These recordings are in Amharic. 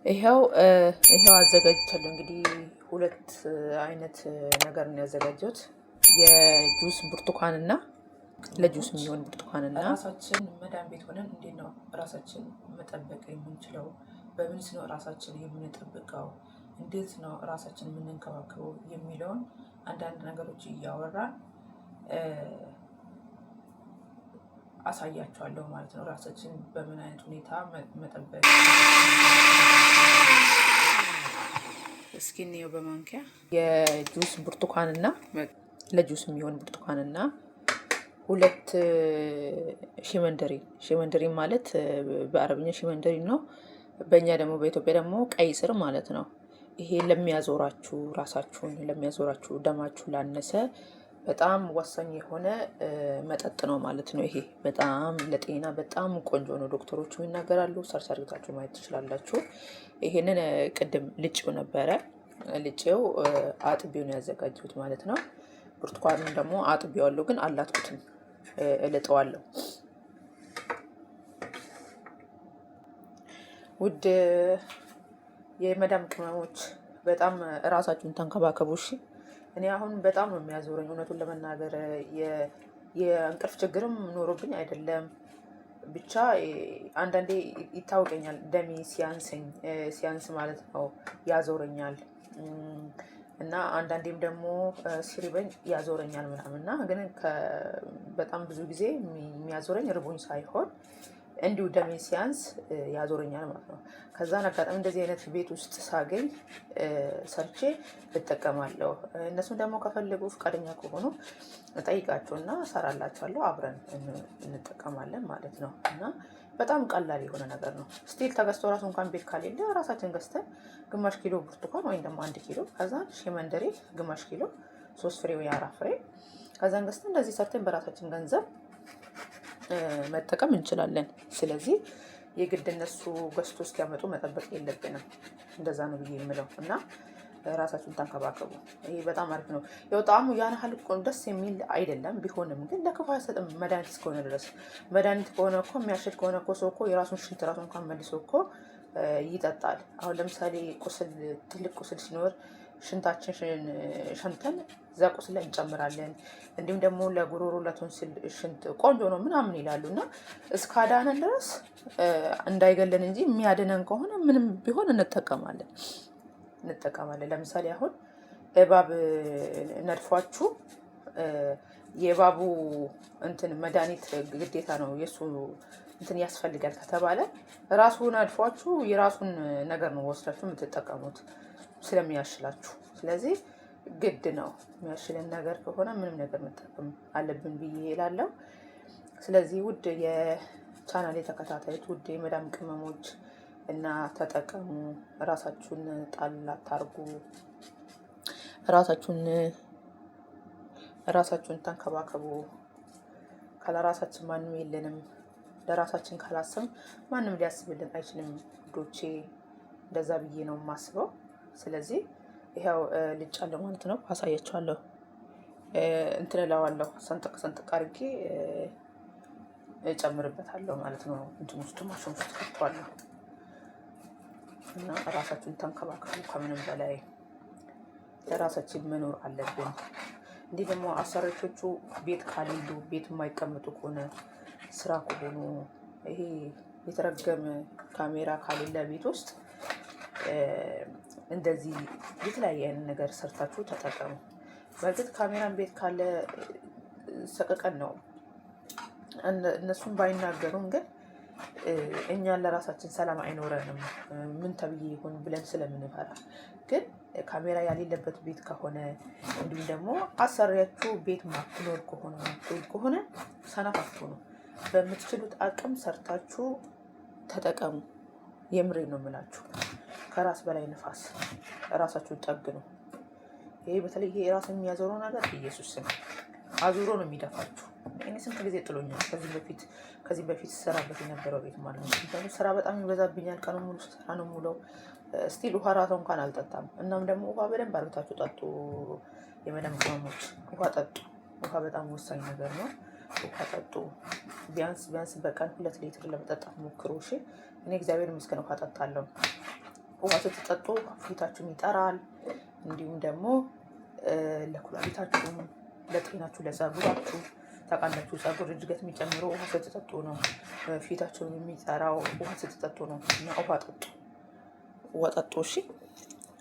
ይሄው አዘጋጅቻለሁ። እንግዲህ ሁለት አይነት ነገር ነው ያዘጋጀሁት። የጁስ ብርቱካንና ለጁስ የሚሆን ብርቱካንና ራሳችን መዳን ቤት ሆነን እንዴት ነው ራሳችን መጠበቅ የምንችለው? በምንስ ነው ራሳችን የምንጠብቀው? እንዴት ነው ራሳችን የምንንከባከበው? የሚለውን አንዳንድ ነገሮች እያወራን አሳያቸዋለሁ ማለት ነው። ራሳችን በምን አይነት ሁኔታ መጠበቅ እስኪ እንየው። በማንኪያ የጁስ ብርቱካንና ለጁስ የሚሆን ብርቱካንና ሁለት ሽመንደሪ ማለት በአረብኛ ሽመንደሪ ነው። በእኛ ደግሞ በኢትዮጵያ ደግሞ ቀይ ስር ማለት ነው። ይሄ ለሚያዞራችሁ ራሳችሁን ለሚያዞራችሁ ደማችሁ ላነሰ በጣም ወሳኝ የሆነ መጠጥ ነው ማለት ነው። ይሄ በጣም ለጤና በጣም ቆንጆ ነው። ዶክተሮቹ ይናገራሉ። ሰርች አድርጋችሁ ማየት ትችላላችሁ። ይሄንን ቅድም ልጬው ነበረ። ልጬው አጥቤው ነው ያዘጋጀሁት ማለት ነው። ብርቱካኑን ደግሞ አጥቤዋለሁ፣ ግን አላጥኩትም፣ እልጠዋለሁ። ውድ የመዳም ቅመሞች በጣም እራሳችሁን ተንከባከቡ እሺ። እኔ አሁን በጣም ነው የሚያዞረኝ እውነቱን ለመናገር የእንቅልፍ ችግርም ኖሮብኝ አይደለም፣ ብቻ አንዳንዴ ይታወቀኛል ደሜ ሲያንስ ማለት ነው ያዞረኛል። እና አንዳንዴም ደግሞ ሲርበኝ ያዞረኛል ምናምንና ግን በጣም ብዙ ጊዜ የሚያዞረኝ ርቦኝ ሳይሆን እንዲሁ ደሜ ሲያንስ ያዞረኛል ማለት ነው። ከዛን አጋጣሚ እንደዚህ አይነት ቤት ውስጥ ሳገኝ ሰርቼ እጠቀማለሁ። እነሱም ደግሞ ከፈለጉ ፈቃደኛ ከሆኑ እጠይቃቸውና እሰራላቸዋለሁ፣ አብረን እንጠቀማለን ማለት ነው። እና በጣም ቀላል የሆነ ነገር ነው። ስቲል ተገዝቶ ራሱ እንኳን ቤት ካሌለ ራሳችን ገዝተን ግማሽ ኪሎ ብርቱካን ወይም ደግሞ 1 ኪሎ፣ ከዛ ሽመንደሬ ግማሽ ኪሎ 3 ፍሬ ወይ 4 ፍሬ ከዛን ገዝተን እንደዚህ ሰርተን በራሳችን ገንዘብ መጠቀም እንችላለን። ስለዚህ የግድ እነሱ ገዝቶ እስኪያመጡ መጠበቅ የለብንም። እንደዛ ነው ብዬ የምለው። እና ራሳችሁን ተንከባከቡ። ይሄ በጣም አሪፍ ነው። ያው ጣዕሙ ያን ያህል እኮ ደስ የሚል አይደለም፣ ቢሆንም ግን ለክፉ አይሰጥም። መድኃኒት እስከሆነ ድረስ መድኃኒት ከሆነ እኮ የሚያሽል ከሆነ እኮ ሰው እኮ የራሱን ሽንት ራሱን እንኳን መልሶ እኮ ይጠጣል። አሁን ለምሳሌ ትልቅ ቁስል ሲኖር ሽንታችን ሸንተን እዛ ቁስል ላይ እንጨምራለን። እንዲሁም ደግሞ ለጉሮሮ ለቶንሲል ሽንት ቆንጆ ነው ምናምን ይላሉ። እና እስካዳነን ድረስ እንዳይገለን እንጂ የሚያድነን ከሆነ ምንም ቢሆን እንጠቀማለን። ለምሳሌ አሁን እባብ ነድፏችሁ የእባቡ እንትን መድኃኒት ግዴታ ነው የእሱ እንትን ያስፈልጋል ከተባለ ራሱ ነድፏችሁ የራሱን ነገር ነው ወስዳችሁ የምትጠቀሙት ስለሚያሽላችሁ። ስለዚህ ግድ ነው የሚያሽልን ነገር ከሆነ ምንም ነገር መጠቀም አለብን ብዬ እላለሁ። ስለዚህ ውድ የቻናሌ ተከታታዮች፣ ውድ የመዳም ቅመሞች እና ተጠቀሙ። ራሳችሁን ጣል አታርጉ። ራሳችሁን ተንከባከቡ። ካለራሳችን ማንም የለንም። ለራሳችን ካላሰብን ማንም ሊያስብልን አይችልም ውዶቼ። እንደዛ ብዬ ነው የማስበው። ስለዚህ ይሄው ልጫለሁ ማለት ነው። አሳያችኋለሁ። እንትን እለዋለሁ፣ ሰንጠቅ አድርጌ እጨምርበታለሁ ማለት ነው። እንትን ውስጥ ማሽን ውስጥ ከተዋለሁ። እና ራሳችሁን ተንከባከቡ። ከምንም በላይ ለራሳችን መኖር አለብን። እንዲህ ደግሞ አሰሪዎቹ ቤት ካሌሉ ቤት የማይቀመጡ ከሆነ ስራ ከሆኑ ይሄ የተረገመ ካሜራ ካሌለ ቤት ውስጥ እንደዚህ የተለያየ አይነት ነገር ሰርታችሁ ተጠቀሙ። በእርግጥ ካሜራን ቤት ካለ ሰቀቀን ነው፣ እነሱም ባይናገሩም ግን እኛን ለራሳችን ሰላም አይኖረንም። ምን ተብዬ ይሆን ብለን ስለምንፈራ። ግን ካሜራ ያሌለበት ቤት ከሆነ እንዲሁም ደግሞ አሰሪያችሁ ቤት ማትኖር ከሆነ ሰነፋቱ ነው። በምትችሉት አቅም ሰርታችሁ ተጠቀሙ። የምሬ ነው የምላችሁ። ከራስ በላይ ንፋስ፣ ራሳችሁን ጠግኑ። ይሄ በተለይ ይሄ ራስን የሚያዞረው ነገር ኢየሱስ ስም አዙሮ ነው የሚደፋችሁ። እኔ ስንት ጊዜ ጥሎኛል። ከዚህ በፊት ስራበት የነበረው ቤት ማለት ነው። ስራ በጣም ይበዛብኛል። ቀኑ ሙሉ ስራ ነው ሙለው። ስቲል ውሃ ራሱ እንኳን አልጠጣም። እናም ደግሞ ውሃ በደንብ አርግታችሁ ጠጡ። የመዳም ቅመሞች ውሃ ጠጡ። ውሃ በጣም ወሳኝ ነገር ነው። ውሃ ጠጡ። ቢያንስ በቀን 2 ሊትር ለመጠጣት ሞክሩ። እሺ፣ እኔ እግዚአብሔር ይመስገን ውሃ ጠጣለሁ። ውሃ ስትጠጡ ፊታችሁን ይጠራል። እንዲሁም ደግሞ ለኩላሊታችሁም፣ ለጤናችሁ፣ ለፀጉራችሁ ታውቃላችሁ፣ ፀጉር እድገት የሚጨምረው ውሃ ስትጠጡ ነው። ፊታችሁን የሚጠራው ውሃ ስትጠጡ ነው። እና ውሃ ጠጡ፣ ውሃ ጠጡ። እሺ።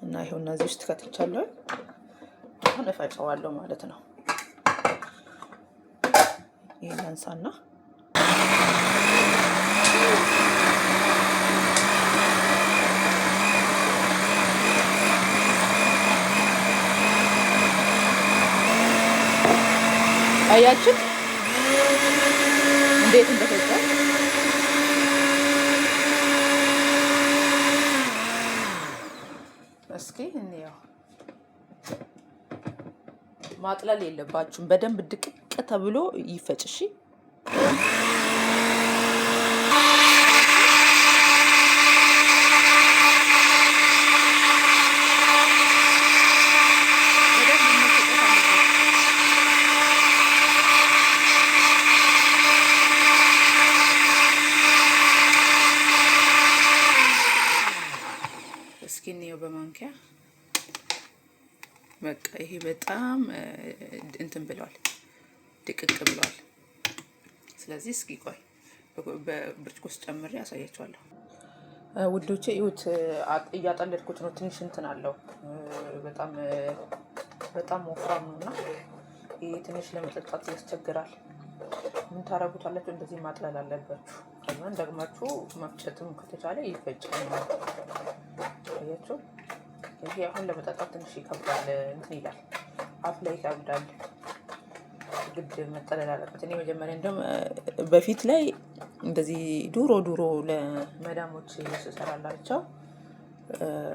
እና ይኸው እነዚህ ውስጥ ከትቻለሁ። አሁን እፈጨዋለሁ ማለት ነው። ይሄን አንሳና አያችሁ እንዴት እንደፈጨ። እስኪ እንየው። ማጥለል የለባችሁም። በደንብ ድቅቅ ተብሎ ይፈጭ። እሺ እስኪ እንየው በማንኪያ። በቃ ይሄ በጣም እንትን ብለዋል፣ ድቅቅ ብለዋል። ስለዚህ እስኪ ቆይ በብርጭቆ ውስጥ ጨምሬ ያሳያችኋለሁ። ውዶቼ እዩት፣ እያጠለድኩት ነው። ትንሽ እንትን አለው፣ በጣም ወፍራም ነው እና ይሄ ትንሽ ለመጠጣት ያስቸግራል። ምን ታረጉታላችሁ? እንደዚህ ማጥለል አለባችሁ። ከዛን ደግማችሁ መፍጨትም ከተቻለ ይፈጫል። አያችሁ፣ ይሄ አሁን ለመጠጣት ትንሽ ይከብዳል፣ እንትን ይላል፣ አፍ ላይ ይከብዳል። ግድ መጠለል አለበት። እኔ መጀመሪያ እንደውም በፊት ላይ እንደዚህ ዱሮ ለመዳሞች ስሰራላቸው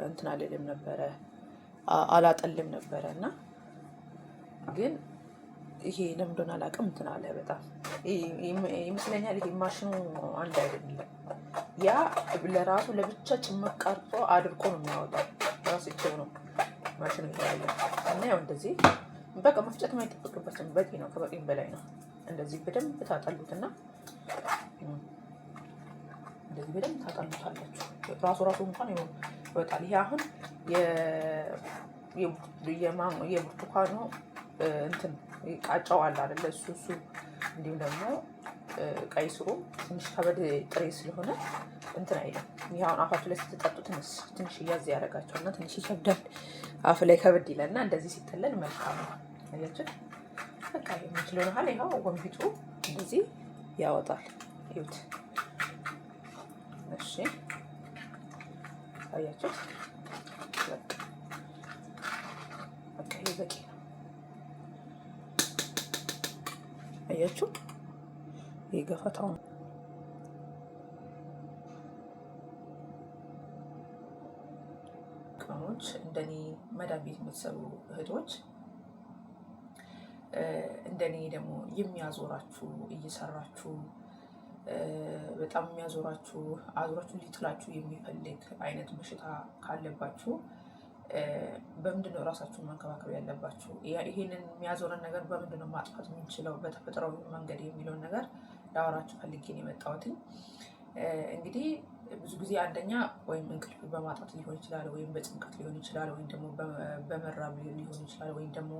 እንትን አልልም ነበረ፣ አላጠልም ነበረ እና ግን ይሄ ለምንድን አላውቅም እንትን አለ በጣም ይመስለኛል። ይሄ ማሽኑ አንድ አይደለም። ያ ለራሱ ለብቻ ጭምቅ ቀርጾ አድርቆ ነው የሚያወጣው። ራስቸው ነው ማሽኑ ይላል እና ያው እንደዚህ በቃ መፍጨት የማይጠበቅበትም በቂ ነው፣ ከበቂም በላይ ነው። እንደዚህ በደንብ ታጠሉትና እንደዚህ በደንብ ታጠሉታላችሁ። ራሱ እንኳን ይወጣል። ይሄ አሁን የብርቱካኑ እንትን ቃጫው አለ አይደለ? እሱ እንዲሁም ደግሞ ቀይ ስሩ ትንሽ ከበድ ጥሬ ስለሆነ እንትን አይልም። ይሄ አሁን አፋችሁ ላይ ስትጠጡ ትንሽ እያዝ ያደርጋቸው እና ትንሽ ይከብዳል። አፍ ላይ ከበድ ይላል እና እንደዚህ ሲጠለል መልካም ነው። አያችሁ በቃ የምችለው ያህል ይኸው ወንፊቱ እንደዚህ ያወጣል። ይሁት እሺ፣ አያችሁ በቃ ይሄ በቂ ነው። አያችሁ ይሄ ገፈታው ነው። ቅመሞች እንደኔ መዳም ቤት የምትሰሩ እህቶች እንደኔ ደግሞ የሚያዞራችሁ እየሰራችሁ በጣም የሚያዞራችሁ አዞራችሁ ሊጥላችሁ የሚፈልግ አይነት በሽታ ካለባችሁ በምንድነው ራሳችሁን መንከባከብ ያለባችሁ? ይሄንን የሚያዞረን ነገር በምንድነው ማጥፋት የምንችለው በተፈጥሯዊ መንገድ የሚለውን ነገር ላወራችሁ ፈልጌ ነው የመጣሁት። እንግዲህ ብዙ ጊዜ አንደኛ ወይም እንቅልፍ በማጣት ሊሆን ይችላል፣ ወይም በጭንቀት ሊሆን ይችላል፣ ወይም ደግሞ በመራብ ሊሆን ይችላል፣ ወይም ደግሞ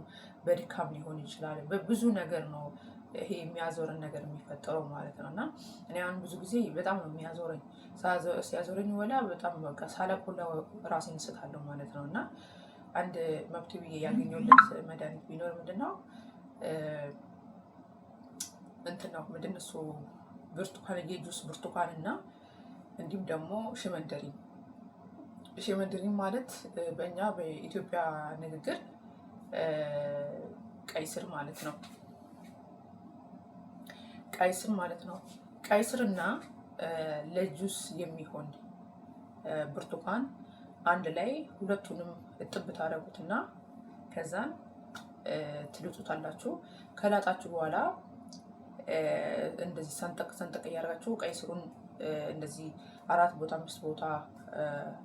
በድካም ሊሆን ይችላል። በብዙ ነገር ነው ይሄ የሚያዞረን ነገር የሚፈጠረው ማለት ነው። እና እኔ አሁን ብዙ ጊዜ በጣም ነው የሚያዞረኝ። ሲያዞረኝ ወላ በጣም በቃ ሳላቆላ ራሴን ስታለሁ ማለት ነው። እና አንድ መብት ብዬ ያገኘሁለት መድኃኒት ቢኖር ምንድነው እንትን ነው ምንድን እሱ ብርቱካን፣ የጁስ ብርቱካን እና እንዲሁም ደግሞ ሽመንደሪን ማለት በእኛ በኢትዮጵያ ንግግር ቀይ ስር ማለት ነው። ቀይ ስር ማለት ነው። ቀይ ስርና ለጁስ የሚሆን ብርቱካን አንድ ላይ ሁለቱንም እጥብ ታደርጉትና ከዛን ትልጡታላችሁ። ከላጣችሁ በኋላ እንደዚህ ሰንጠቅ እያደረጋችሁ ቀይ ስሩን እንደዚህ 4 ቦታ 5 ቦታ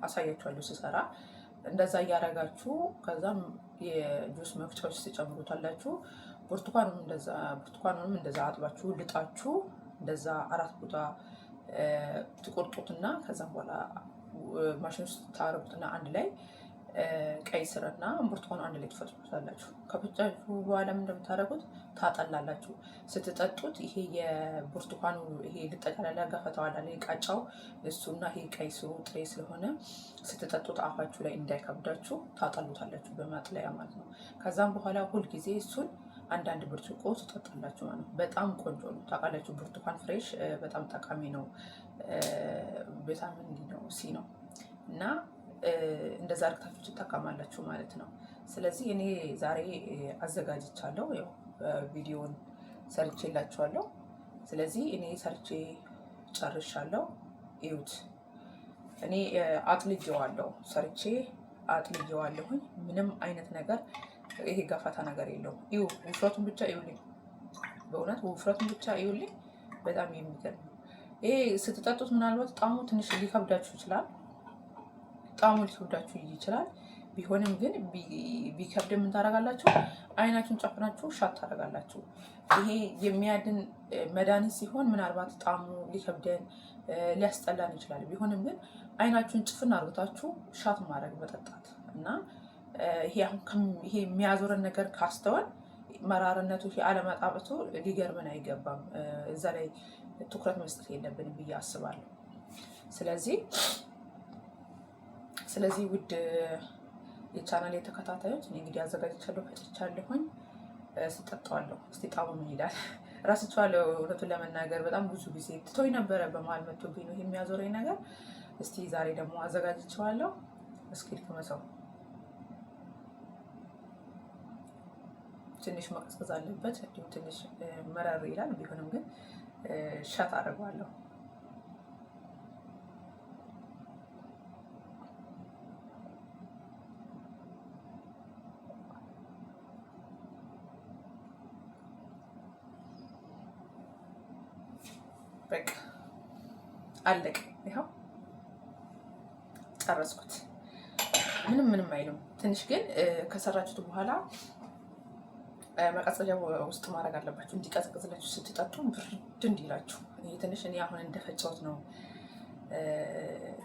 አሳያችኋለሁ ስሰራ። እንደዛ እያደረጋችሁ ከዛም የጁስ መፍጫዎች ትጨምሩታላችሁ። ብርቱካኑንም እንደዛ አጥባችሁ ልጣችሁ እንደዛ 4 ቦታ ትቆርጡትና ከዛም በኋላ ማሽን ውስጥ ታረጉትና አንድ ላይ ቀይ ስርና ብርቱካኑ አንድ ላይ ትፈጩታላችሁ። ከፈጫችሁ በኋላ ምን እንደምታደርጉት ታጠላላችሁ። ስትጠጡት ይሄ የብርቱካኑ ይሄ ልጠጫላላ ገፈታዋላ ላይ ቃጫው እሱና ይሄ ቀይ ስሩ ጥሬ ስለሆነ ስትጠጡት አፋችሁ ላይ እንዳይከብዳችሁ ታጠሉታላችሁ በማጥለያ ማለት ነው። ከዛም በኋላ ሁልጊዜ እሱን አንዳንድ ብርጭቆ ትጠጣላችሁ ማለት ነው። በጣም ቆንጆ ነው። ታውቃላችሁ ብርቱካን ፍሬሽ በጣም ጠቃሚ ነው። ቪታሚን ዲ ነው፣ ሲ ነው እና እንደዛ አድርጋችሁ ትጠቀማላችሁ ማለት ነው። ስለዚህ እኔ ዛሬ አዘጋጅቻለሁ፣ ያው ቪዲዮውን ሰርቼላችኋለሁ። ስለዚህ እኔ ሰርቼ ጨርሻለሁ። እዩት። እኔ አጥልጄዋለሁ፣ ሰርቼ አጥልጄዋለሁኝ። ምንም አይነት ነገር ይሄ ጋፋታ ነገር የለውም። እዩ፣ ውፍረቱን ብቻ እዩልኝ። በእውነት ውፍረቱን ብቻ እዩልኝ። በጣም የሚገርም ይሄ ስትጠጡት ምናልባት ጣዕሙ ትንሽ ሊከብዳችሁ ይችላል። ቢሆንም ግን ቢከብድ ምን ታደርጋላችሁ? አይናችሁን ጨፍናችሁ ሻት ታደርጋላችሁ። ይሄ የሚያድን መድኃኒት ሲሆን ምናልባት ጣዕሙ ሊከብደን ሊያስጠላን ይችላል። ቢሆንም ግን አይናችሁን ጭፍን አድርጋችሁ ሻት ማድረግ መጠጣት እና ይሄ የሚያዞረን ነገር ካስተዋል መራርነቱ አለመጣበቱ ሊገርመን አይገባም። እዛ ላይ ትኩረት መስጠት የለብንም ብዬ አስባለሁ። ስለዚህ ውድ የቻናል ተከታታዮች እኔ እንግዲህ አዘጋጅቻለሁ፣ ፈጭቻለሁኝ፣ ስጠጣዋለሁ። እስቲ ጣሙ ምን ይላል? እራስቸዋለሁ። እውነቱን ለመናገር በጣም ብዙ ጊዜ ትቶኝ ነበረ፣ በመሀል መጥቶብኝ ነው የሚያዞረኝ ነገር። እስቲ ዛሬ ደግሞ አዘጋጅቼዋለሁ። እስኪ ልቅመሰው። ትንሽ መቀዝቀዝ አለበት፣ እንዲሁም ትንሽ መረር ይላል። ቢሆንም ግን ሻት አደርገዋለሁ። በቃ አለቀ። ይኸው ጨረስኩት። ምንም አይልም። ትንሽ ግን ከሰራችሁት በኋላ መቀዝቀዣ ውስጥ ማድረግ አለባችሁ እንዲቀዘቅዝላችሁ፣ ስትጠጡ ብርድ እንዲላችሁ። ትንሽ እኔ አሁን እንደፈጨሁት ነው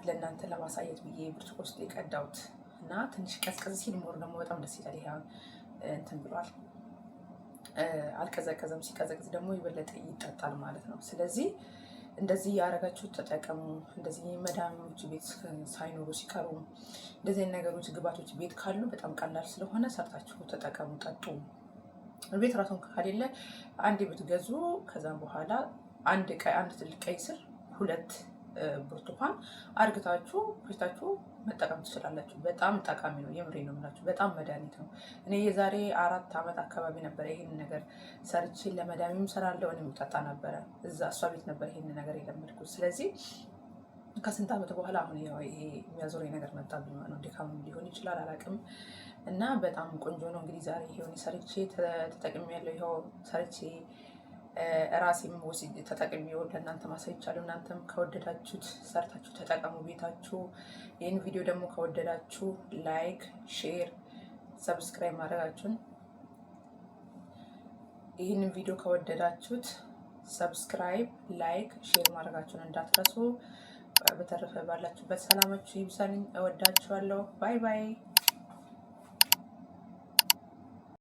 ለእናንተ ለማሳየት ብዬ ብርጭቆ ውስጥ የቀዳሁት እና ትንሽ ቀዝቀዝ ሲል ሞር ደግሞ በጣም ደስ ይላል። ይሄ እንትን ብሏል፣ አልቀዘቀዘም። ሲቀዘቅዝ ደግሞ የበለጠ ይጠጣል ማለት ነው። ስለዚህ እንደዚህ ያደረጋችሁ ተጠቀሙ። እንደዚህ መድኃኒቶች ቤት ሳይኖሩ ሲቀሩ እንደዚህ ነገሮች ግባቶች ቤት ካሉ በጣም ቀላል ስለሆነ ሰርታችሁ ተጠቀሙ፣ ጠጡ። ቤት ራሱን ከሌለ አንድ ብትገዙ ከዛም በኋላ አንድ ትልቅ ቀይ ስር 2 ብርቱካን አርግታችሁ ፍጭታችሁ መጠቀም ትችላላችሁ። በጣም ጠቃሚ ነው። የምሬ ነው የምላችሁ፣ በጣም መድኃኒት ነው። እኔ የዛሬ 4 ዓመት አካባቢ ነበረ ይሄን ነገር ሰርቼ ለመዳሚም ሰራለሁ፣ እኔም ጠጣ ነበረ። እዛ እሷ ቤት ነበር ይሄን ነገር የለመድኩት። ስለዚህ ከስንት ዓመት በኋላ አሁን ይሄ የሚያዞረኝ ነገር መጣብኝ ማለት ነው። ድካም ሊሆን ይችላል አላውቅም። እና በጣም ቆንጆ ነው። እንግዲህ ዛሬ ይሄውን ሰርቼ ተጠቅሜያለሁ። ይኸው ሰርቼ ራሴም ወስጄ ተጠቅሜው ለእናንተ ማሳይቻለሁ። እናንተም ከወደዳችሁት ሰርታችሁ ተጠቀሙ ቤታችሁ። ይህን ቪዲዮ ደግሞ ከወደዳችሁ ላይክ፣ ሼር፣ ሰብስክራይብ ማድረጋችሁን ይህንን ቪዲዮ ከወደዳችሁት ሰብስክራይብ፣ ላይክ፣ ሼር ማድረጋችሁን እንዳትረሱ። በተረፈ ባላችሁበት ሰላማችሁ ይብዛልኝ። እወዳችኋለሁ። ባይ ባይ።